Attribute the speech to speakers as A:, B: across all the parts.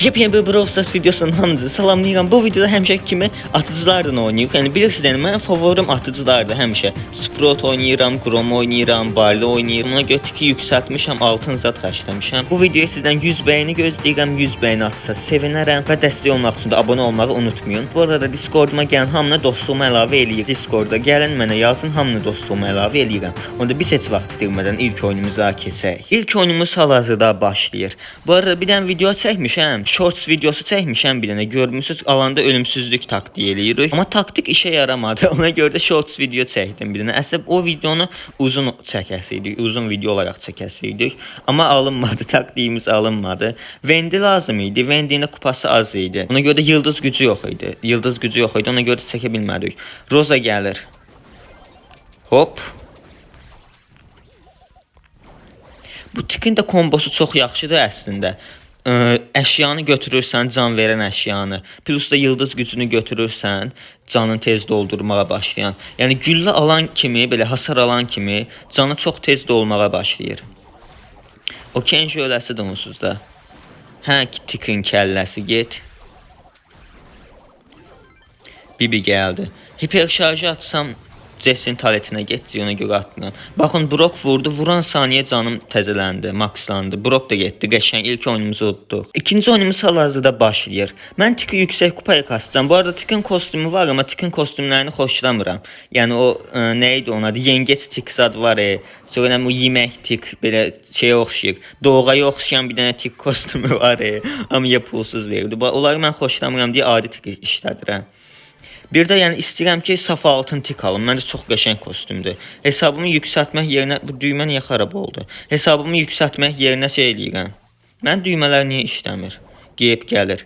A: Yepyeni bir Brawl Stars videosunun hamınızı salamlayıram. Bu videoda həmişə kimi atıcılardan oynayıb. Yəni bilirsiniz, yəni mənim favorim atıcılardır həmişə. Sprout oynayıram, Grom oynayıram, Barley oynayıram. Ona görə ki yüksəltmişəm, altın zat xərcləmişəm. Bu videoya sizdən 100 bəyəni gözləyirəm. 100 bəyəni atsa sevinərəm və dəstək olmaq üçün də abunə olmağı unutmayın. Bu arada Discorduma gəlin, hamını dostluğuma əlavə eləyir. Discordda gəlin, mənə yazın, hamını dostluğuma əlavə eləyirəm. Onda biz heç vaxt itirmədən ilk oyunumuza keçək. İlk oyunumuz hal-hazırda başlayır. Bu arada bir dənə video çəkmişəm. Shorts videosu çəkmişəm bir dənə. Görmüsüz, alanda ölümsüzlük taktiği eləyirik. Amma taktik işə yaramadı. Ona görə də shorts video çəkdim bir dənə. Əslində o videonu uzun çəkəsiydik, uzun video olaraq çəkəsiydik. Amma alınmadı, taktiğimiz alınmadı. Vendi lazım idi. Vendinin kupası az idi. Ona görə də yıldız gücü yox idi. Yıldız gücü yox idi. Ona görə də çəkə bilmədik. Roza gəlir. Hop. Bu tikin də kombosu çox yaxşıdır əslində. Əşyanı götürürsən, can verən əşyanı. Plus da yıldız gücünü götürürsən, canın tez doldurmağa başlayan. Yəni güllə alan kimi, belə hasar alan kimi canı çox tez dolmağa başlayır. O Kenji öləsi də onsuz da. Hə, tikin kəlləsi get. Bibi gəldi. Hiper şarjı atsam Jesse'nin taletine getdi, ona görə atmıram. Baxın, Brock vurdu, vuran saniyə canım təzələndi, makslandı. Brock da getdi, qəşəng ilk oyunumuzu utduq. İkinci oyunumuz hal-hazırda başlayır. Mən Tiki yüksək kupaya kasacağım. Bu arada Tikin kostümü var, amma Tikin kostümlərini xoşlamıram. Yəni o nə idi onun adı? Yengeç Tik zad var. Sonra bu yemək Tik belə şeyə oxşayır. Doğaya oxşayan bir dənə Tik kostümü var. Amma pulsuz verirdi. Onları mən xoşlamıram deyə adi Tiki işlədirəm. Bir də yəni istəyirəm ki, saf altın tik alım. Məncə çox qəşəng kostümdür. Hesabımı yüksəltmək yerinə bu düymə niyə xarab oldu? Hesabımı yüksəltmək yerinə şey eləyirəm. Mən düymələr niyə işləmir? Geyib gəlir.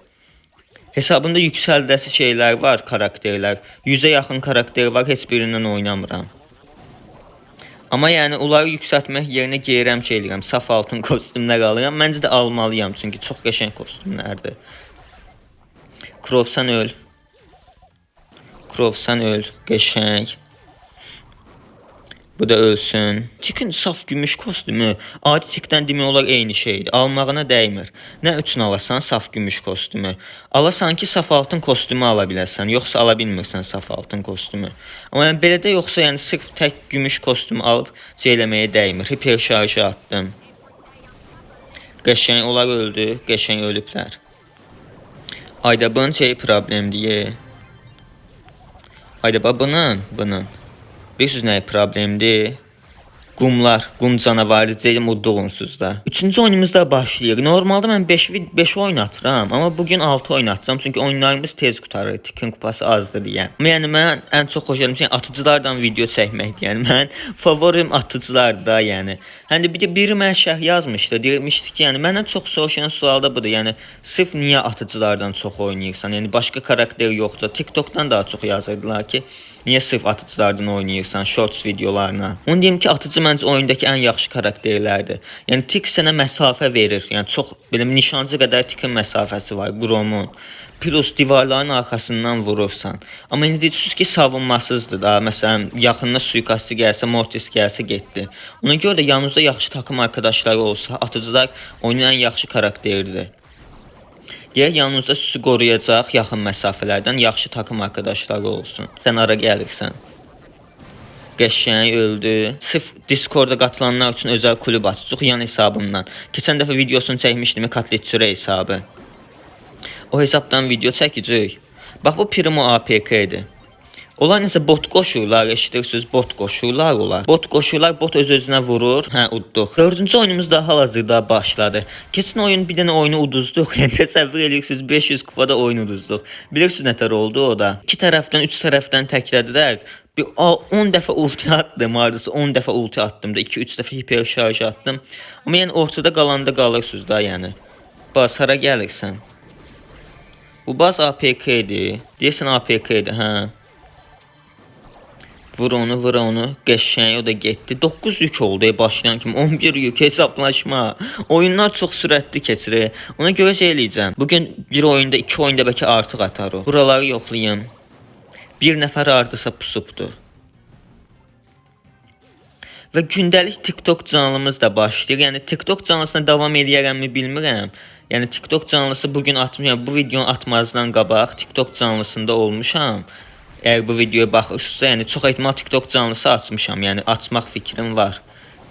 A: Hesabımda yüksəldəsi şeylər var, karakterlər. 100-ə yaxın karakter var, heç birindən oynamıram. Amma yəni onları yüksəltmək yerinə geyirəm şey eləyirəm. Saf altın kostümlər alıram. Məncə də almalıyam, çünki çox qəşəng kostümlərdir. Krovsan öl. Krovsan öl, qəşəng. Bu da ölsün. Tikin saf gümüş kostümü adi tikdən demək olar eyni şeydir. Almağına dəymir. Nə üçün alasan saf gümüş kostümü? Alasan ki, saf altın kostümü ala biləsən, yoxsa ala bilmirsən saf altın kostümü. Amma yəni belə də yoxsa yəni sırf tək gümüş kostümü alıb ceyləməyə dəymir. Hiper şarjı atdım. Qəşəng onlar öldü, qəşəng ölüblər. Ayda bunun şey problemdir. Haydi bunun. Bilirsiniz nə problemdir? Qumlar, qum canavarı deyim udduğunsuz da. Üçüncü oyunumuzda başlayır. Normalde mən 5 oyun atıram, amma bugün 6 oyun atacağım. Çünki oyunlarımız tez qutarır. Tikin kupası azdır deyə. Amma yəni mən ən çox xoşladığım şey atıcılardan video çəkməkdir. Yəni mən favorim atıcılardır da, yəni. Hani bir də biri mənə şərh yazmışdı. Demişdi ki, yəni məndən çox soruşan sual da budur. Yəni sırf niyə atıcılardan çox oynayırsan? Yəni başqa karakter yoxsa TikTok'dan daha çox yazırdılar ki, niyə sırf atıcılardan oynayırsan shorts videolarına? Onu deyim ki, atıcı məncə oyundakı ən yaxşı karakterlərdir. Yəni Tik sənə məsafə verir. Yəni çox belə nişancı qədər Tikin məsafəsi var, Grom'un. Plus divarların arxasından vurursan. Amma indi deyirsiniz ki, savunmasızdır da. Məsələn, yaxınına suikastçı gəlsə, Mortis gəlsə getdi. Ona görə də yanınızda yaxşı takım arkadaşları olsa, atıcılar oyunun ən yaxşı karakteridir. Deyək, yanınızda sizi qoruyacaq yaxın məsafələrdən yaxşı takım arkadaşları olsun. Sən ara gəlirsən. Qəşəng öldü. Sırf Discord'a qatılanlar üçün özəl kulüb açacaq yan hesabımdan. Keçən dəfə videosunu çəkmişdim, Katletçürə hesabı. O hesabdan video çəkəcək. Bax, bu Primo APK-dir. Onlar nəsə bot qoşurlar, eşidirsiniz, bot qoşurlar onlar. Bot qoşurlar, bot öz-özünə vurur. Hə, udduq. Dördüncü oyunumuz da hal-hazırda başladı. Keçən oyun bir dənə oyunu uduzduq. Yəni təsəvvür edirsiniz, 500 kupada oyun uduzduq. Bilirsiniz nətər oldu o da? 2 tərəfdən, 3 tərəfdən təklədilər. Bir 10 dəfə ulti attım, hardasa 10 dəfə ulti attım da, 2-3 dəfə hiper şarj attım. Amma yəni ortada qalanda qalırsınız da, yəni. Bas, hara gəlirsən? Bu baz APK-dir. Deyəsən APK-dir, hə. Vur onu, qəşəng, o da getdi. 9 yük oldu başlayan kimi, 11 yük hesablaşma. Oyunlar çox sürətli keçir. Ona görə şey eləyəcəm. Bugün bir oyunda, 2 oyunda bəlkə artıq atar o. Buraları yoxlayın. Bir nəfər ardasa pusubdur. Və gündəlik TikTok canlımız da başlayır. Yəni TikTok canlısına davam eləyərəmmi bilmirəm. Yəni TikTok canlısı bugün atmıyorum. Bu videonu atmazdan qabaq TikTok canlısında olmuşam. Eğer bu videoya baxırsınızsa, yəni çox ehtimal TikTok canlısı açmışam. Yəni açmaq fikrim var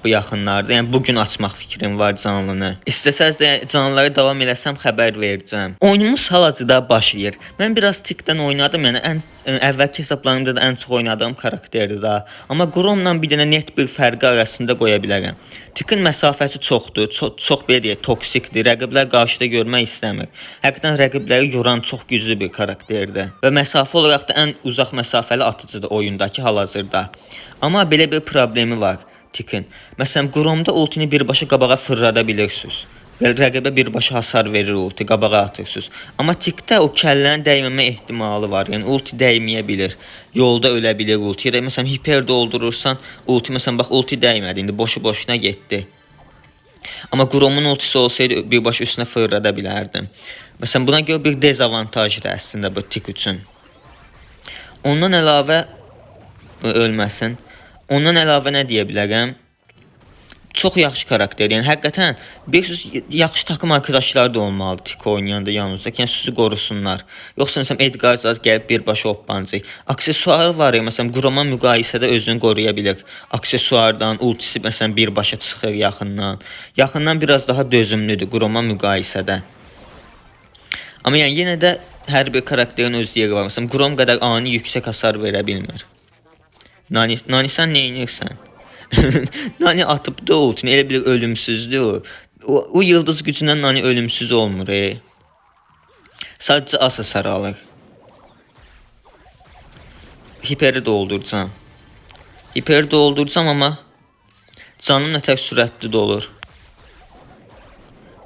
A: bu yaxınlarda. Yəni bugün açmaq fikrim var canlını. İstəsəz də canlıları davam eləsəm xəbər verəcəm. Oyunumuz hal-hazırda başlayır. Mən biraz Tikdən oynadım. Yəni əvvəlki hesablarımda da ən çox oynadığım karakterdir da. Amma Chrome-la bir dənə net bir fərqi arasında qoya bilərəm. Tikin məsafəsi çoxdur. Çox belə deyək, toksikdir. Rəqiblər qarşıda görmək istəmir. Həqiqətən rəqibləri yoran çox güclü bir karakterdir. Və məsafə olaraq da ən uzaq məsafəli atıcıdır oyundakı hal-hazırda. Amma belə bir problemi var Tikin. Məsələn, Chrome'da ultini birbaşa qabağa fırlada bilirsiniz. Rəqibə birbaşa hasar verir ulti, qabağa atırsınız. Amma Tikdə o kəllənin dəyməmə ehtimalı var. Yəni ulti dəyməyə bilir. Yolda ölə bilir ulti. Məsələn, hiper doldurursan, ulti məsələn bax ulti dəymədi. İndi boşu-boşuna getdi. Amma Chrome'un ultisi olsaydı birbaşa üstünə fırlada bilərdim. Məsələn, buna görə bir dezavantajdır əslində bu Tik üçün. Ondan əlavə ölməsin. Ondan əlavə nə deyə bilərəm? Çox yaxşı karakter. Yəni həqiqətən bir yaxşı takım arkadaşları da olmalıdır Tik oynayanda yanınızda. Yəni sizi qorusunlar. Yoxsa məsələn Edgar zat gəlib birbaşa hoppancı. Aksesuarı var ya, məsələn Chrome-a müqayisədə özünü qoruya bilir. Aksesuardan, ultisi məsələn birbaşa çıxır yaxından. Yaxından biraz daha dözümlüdür Chrome-a müqayisədə. Amma yəni yenə də hər bir karakterin öz yeri var. Məsələn Chrome qədər ani yüksək hasar verə bilmir. Nani sən nə edirsən? Nani atıp da ultini, elə bir ölümsüzdür. O yıldız gücündən Nani ölümsüz olmur. Sadəcə az hasar alır. Hiperi dolduracam. Hiperi dolduracam amma canım nətər sürətli dolur.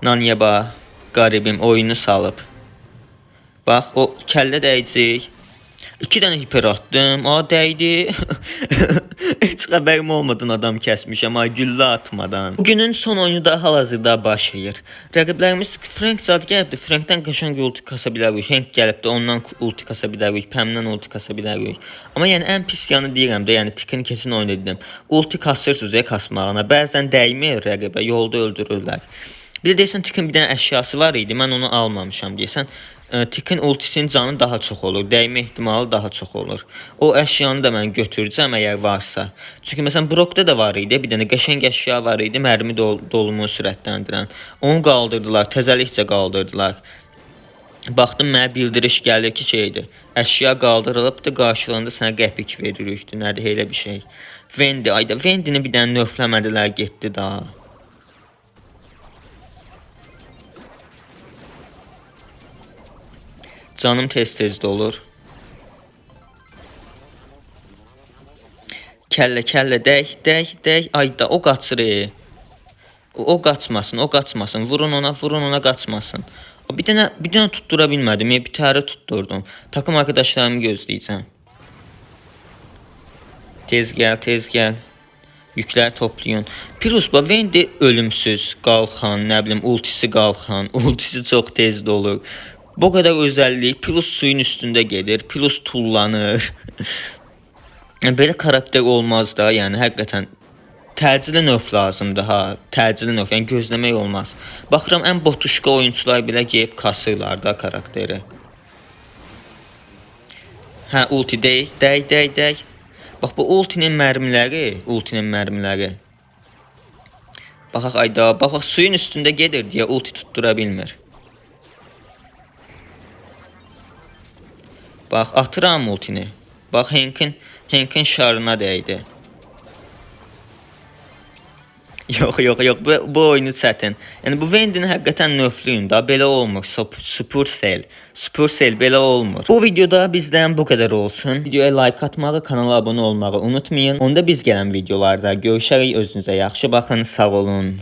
A: Naniyə bax, qaribim oyunu salıb. Bax o kəllə dəyəcək. 2 dənə hiper attım. Dəydi. Heç xəbərim olmadan adam kəsmişəm. Güllə atmadan. Bugünün son oyunu da hal-hazırda başlayır. Rəqiblərimiz Frank zad gəlibdi. Frankdən qəşəng ulti kasa bilərik. Hank gəlibdi. Ondan ulti kasa bilərik. Pam'dan ulti kasa bilərik. Amma yəni ən pis yanı deyirəm də, yəni Tikin kesin oyun dedim. Ulti kasırsınız ya kasmağına. Bəzən dəymir rəqibə. Yolda öldürürlər. Bir də deyəsən Tikin bir dənə əşyası var idi. Mən onu almamışam deyəsən. Tikin ultisinin canı daha çox olur. Dəymə ehtimalı daha çox olur. O əşyanı da mən götürəcəm əgər varsa. Çünki məsələn Brock'da da var idi. Bir dənə qəşəng əşya var idi. Mərmi dolumunu sürətləndirən. Onu qaldırdılar. Təzəlikcə qaldırdılar. Baxdım mənə bildiriş gəlir ki şeydir. Əşya qaldırılıbdı. Qarşılığında sənə qəpik veririkdi. Nədir elə bir şey. Vendi. Ayda Vendini bir dənə nöfləmədilər, getdi daha. Canım tez-tez dolur. Kəllə dəy. Ayda o qaçır. O qaçmasın. Vurun ona qaçmasın. Bir dənə tuttura bilmədim. Bir təhərə tutturdum. Takım arkadaşlarımı gözləyəcəm. Tez gəl. Yüklər toplayın. Plus Vendi ölümsüz qalxan, nə bilim ultisi qalxan. Ultisi çox tez dolur. Bu qədər özəllik, plus suyun üstündə gedir, plus tullanır. Belə karakter olmaz da, yəni həqiqətən təcili növ lazımdır ha, təcili növ, yəni gözləmək olmaz. Baxıram ən botuşka oyuncular belə geyib kasırlar da karakteri. Hə, ulti dəy. Bax bu ultinin mərmiləri. Baxaq ayda, bax suyun üstündə gedir deyə ulti tuttura bilmir. Bax atıram ultini. Bax Hank'in şarına dəydi. Yox, bu oyunu çətin. Yəni bu Vendini həqiqətən nöflüyün da, belə olmur. Supercell belə olmur. Bu videoda bizdən bu qədər olsun. Videoya like atmağı, kanala abunə olmağı unutmayın. Onda biz gələn videolarda görüşərik. Özünüzə yaxşı baxın. Sağ olun.